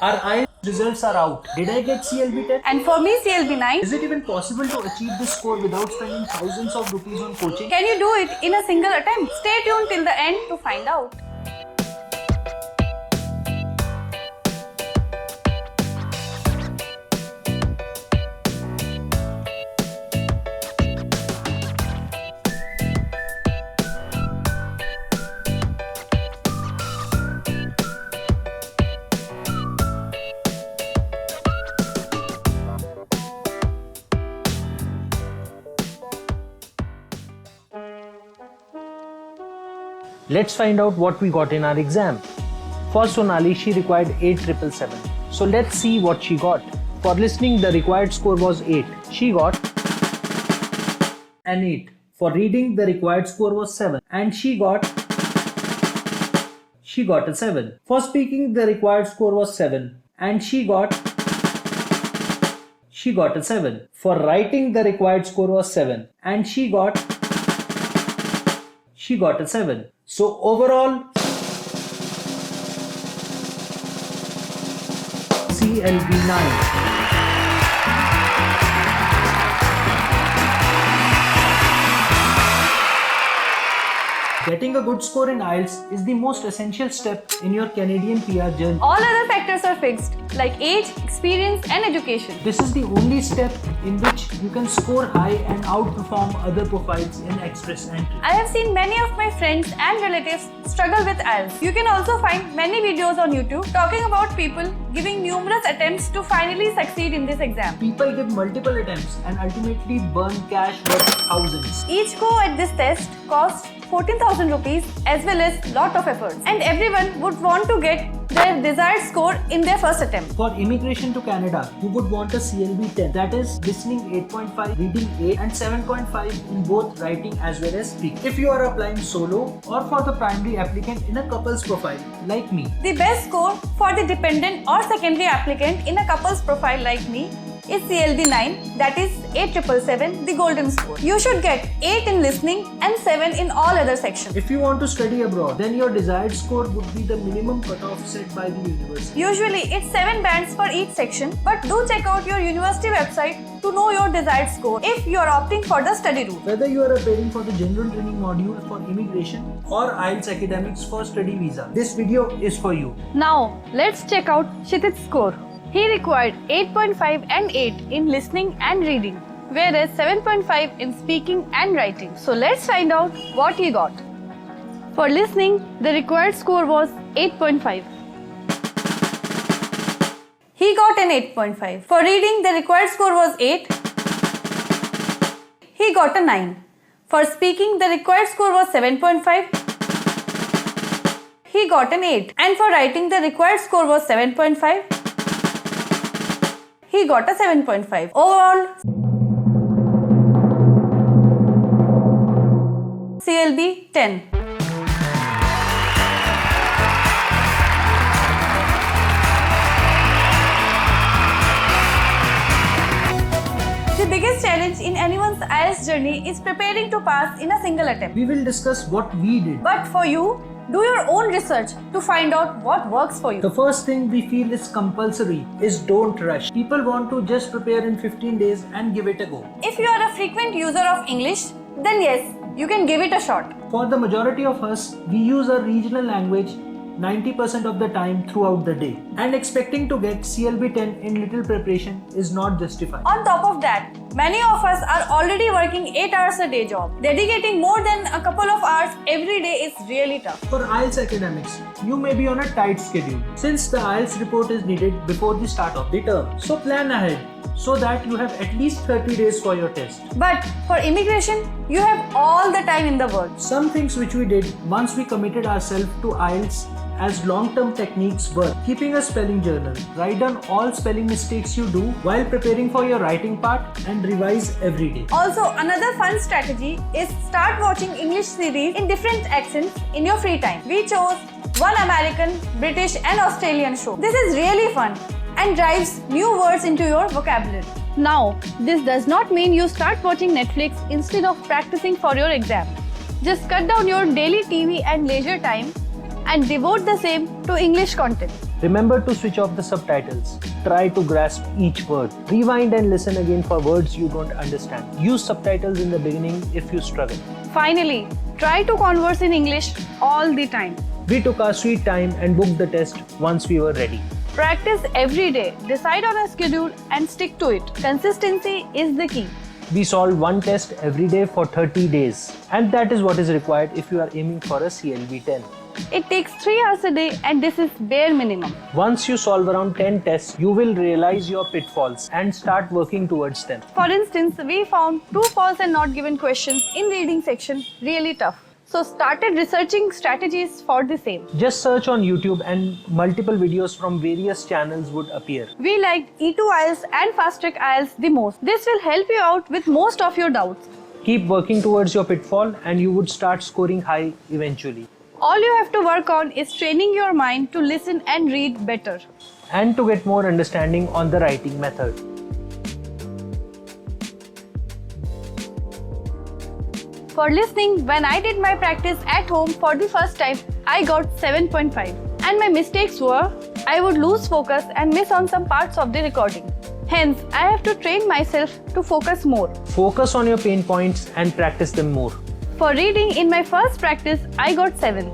Our IELTS results are out. Did I get CLB 10? And for me, CLB 9. Is it even possible to achieve this score without spending thousands of rupees on coaching? Can you do it in a single attempt? Stay tuned till the end to find out. Let's find out what we got in our exam. For Sonali, she required 8777. So let's see what she got. For listening, the required score was 8. She got an 8. For reading, the required score was 7. And she got a 7. For speaking, the required score was 7. And she got a 7. For writing, the required score was 7. And she got a 7. So overall, CLB 9. Getting a good score in IELTS is the most essential step in your Canadian PR journey. All other factors are fixed, like age, experience, and education. This is the only step in which you can score high and outperform other profiles in Express Entry. I have seen many of my friends and relatives struggle with IELTS. You can also find many videos on YouTube talking about people giving numerous attempts to finally succeed in this exam. People give multiple attempts and ultimately burn cash worth thousands. Each go at this test costs 14,000 rupees as well as lot of efforts, and everyone would want to get their desired score in their first attempt. For immigration to Canada, you would want a CLB 10, that is listening 8.5, reading 8 and 7.5 in both writing as well as speaking. If you are applying solo or for the primary applicant in a couple's profile like me. The best score for the dependent or secondary applicant in a couple's profile like me is CLB 9, that is 8777, the golden score. You should get 8 in listening and 7 in all other sections. If you want to study abroad, then your desired score would be the minimum cutoff set by the university. Usually it's 7 bands for each section, but do check out your university website to know your desired score if you are opting for the study route. Whether you are appearing for the general training module for immigration or IELTS academics for study visa, this video is for you. Now let's check out Kshitij's score. He required 8.5 and 8 in listening and reading, whereas 7.5 in speaking and writing. So let's find out what he got. For listening, the required score was 8.5. He got an 8.5. For reading, the required score was 8. He got a 9. For speaking, the required score was 7.5. He got an 8. And for writing, the required score was 7.5. He got a 7.5. Overall, CLB 10. The biggest challenge in anyone's IELTS journey is preparing to pass in a single attempt. We will discuss what we did. But for you, do your own research to find out what works for you. The first thing we feel is compulsory is don't rush. People want to just prepare in 15 days and give it a go. If you are a frequent user of English, then yes, you can give it a shot. For the majority of us, we use our regional language 90% of the time throughout the day, and expecting to get CLB 10 in little preparation is not justified. On top of that, many of us are already working 8 hours a day job. Dedicating more than a couple of hours every day is really tough. For IELTS academics, you may be on a tight schedule since the IELTS report is needed before the start of the term. So plan ahead so that you have at least 30 days for your test. But for immigration, you have all the time in the world. Some things which we did once we committed ourselves to IELTS as long-term techniques were keeping a spelling journal, write down all spelling mistakes you do while preparing for your writing part and revise every day. Also, another fun strategy is start watching English series in different accents in your free time. We chose one American, British and Australian show. This is really fun and drives new words into your vocabulary. Now, this does not mean you start watching Netflix instead of practicing for your exam. Just cut down your daily TV and leisure time and devote the same to English content. Remember to switch off the subtitles. Try to grasp each word. Rewind and listen again for words you don't understand. Use subtitles in the beginning if you struggle. Finally, try to converse in English all the time. We took our sweet time and booked the test once we were ready. Practice every day, decide on a schedule and stick to it. Consistency is the key. We solved one test every day for 30 days. And that is what is required if you are aiming for a CLB 10. It takes 3 hours a day and this is bare minimum. Once you solve around 10 tests, you will realize your pitfalls and start working towards them. For instance, we found true, false and not given questions in reading section really tough. So started researching strategies for the same. Just search on YouTube and multiple videos from various channels would appear. We liked E2 IELTS and Fast Track IELTS the most. This will help you out with most of your doubts. Keep working towards your pitfall and you would start scoring high eventually. All you have to work on is training your mind to listen and read better. And to get more understanding on the writing method. For listening, when I did my practice at home for the first time, I got 7.5. And my mistakes were, I would lose focus and miss on some parts of the recording. Hence, I have to train myself to focus more. Focus on your pain points and practice them more. For reading in my first practice, I got 7.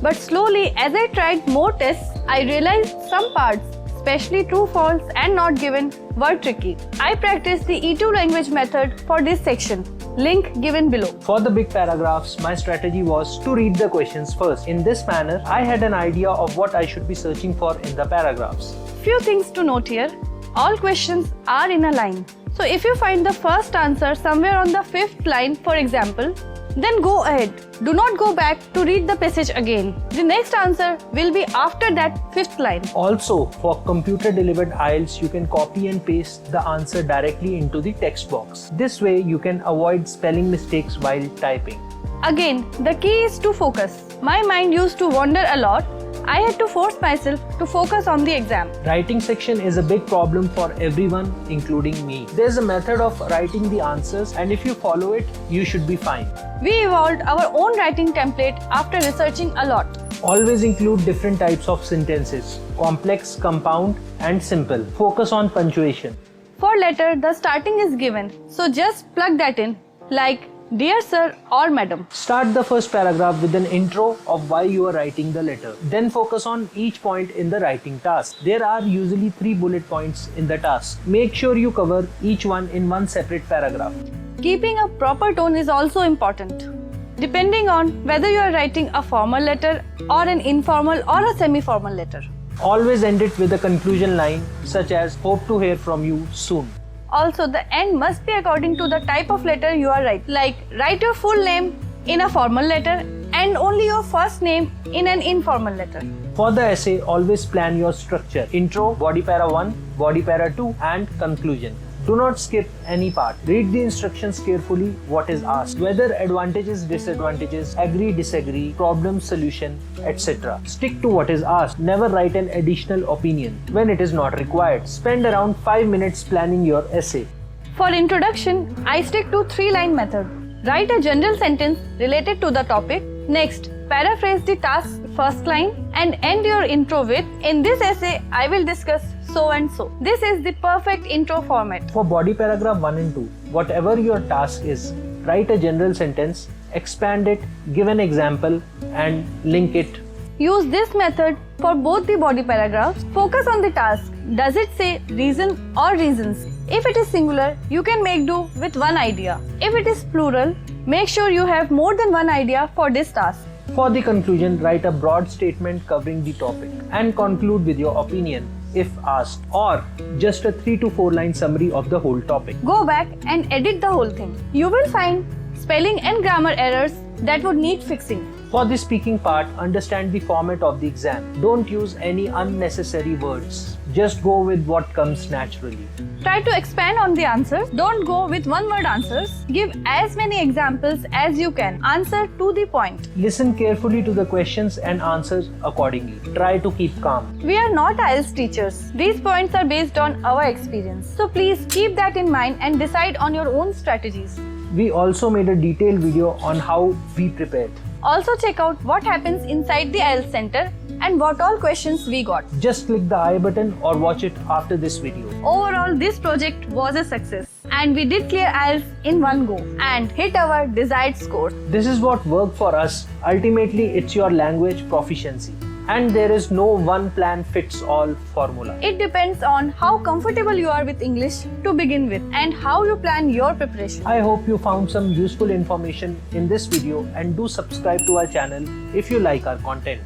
But slowly, as I tried more tests, I realized some parts, especially true, false and not given, were tricky. I practiced the E2 language method for this section. Link given below. For the big paragraphs, my strategy was to read the questions first. In this manner, I had an idea of what I should be searching for in the paragraphs. Few things to note here. All questions are in a line. So if you find the first answer somewhere on the 5th line, for example, then go ahead. Do not go back to read the passage again. The next answer will be after that 5th line. Also, for computer delivered IELTS, you can copy and paste the answer directly into the text box. This way, you can avoid spelling mistakes while typing. Again, the key is to focus. My mind used to wander a lot. I had to force myself to focus on the exam. Writing section is a big problem for everyone, including me. There's a method of writing the answers, and if you follow it, you should be fine. We evolved our own writing template after researching a lot. Always include different types of sentences: complex, compound, and simple. Focus on punctuation. For letter, the starting is given, so just plug that in, like Dear Sir or Madam. Start the first paragraph with an intro of why you are writing the letter. Then focus on each point in the writing task. There are usually 3 bullet points in the task. Make sure you cover each one in one separate paragraph. Keeping a proper tone is also important. Depending on whether you are writing a formal letter or an informal or a semi-formal letter. Always end it with a conclusion line such as hope to hear from you soon. Also, the end must be according to the type of letter you are writing. Like, write your full name in a formal letter and only your first name in an informal letter. For the essay, always plan your structure: intro, body para 1, body para 2, and conclusion. Do not skip any part. Read the instructions carefully, what is asked, whether advantages, disadvantages, agree, disagree, problem, solution, etc. Stick to what is asked. Never write an additional opinion when it is not required. Spend around 5 minutes planning your essay. For introduction, I stick to 3-line method. Write a general sentence related to the topic. Next, paraphrase the task's first line and end your intro with, in this essay, I will discuss so and so. This is the perfect intro format. For body paragraph 1 and 2, whatever your task is, write a general sentence, expand it, give an example, and link it. Use this method for both the body paragraphs. Focus on the task. Does it say reason or reasons? If it is singular, you can make do with one idea. If it is plural, make sure you have more than one idea for this task. For the conclusion, write a broad statement covering the topic and conclude with your opinion if asked, or just a 3 to 4 line summary of the whole topic. Go back and edit the whole thing. You will find spelling and grammar errors that would need fixing. For the speaking part, understand the format of the exam. Don't use any unnecessary words. Just go with what comes naturally. Try to expand on the answers. Don't go with one-word answers. Give as many examples as you can. Answer to the point. Listen carefully to the questions and answer accordingly. Try to keep calm. We are not IELTS teachers. These points are based on our experience. So please keep that in mind and decide on your own strategies. We also made a detailed video on how we prepared. Also check out what happens inside the IELTS Center and what all questions we got. Just click the I button or watch it after this video. Overall, this project was a success and we did clear IELTS in one go and hit our desired score. This is what worked for us. Ultimately, it's your language proficiency. And there is no one plan fits all formula. It depends on how comfortable you are with English to begin with and how you plan your preparation. I hope you found some useful information in this video and do subscribe to our channel if you like our content.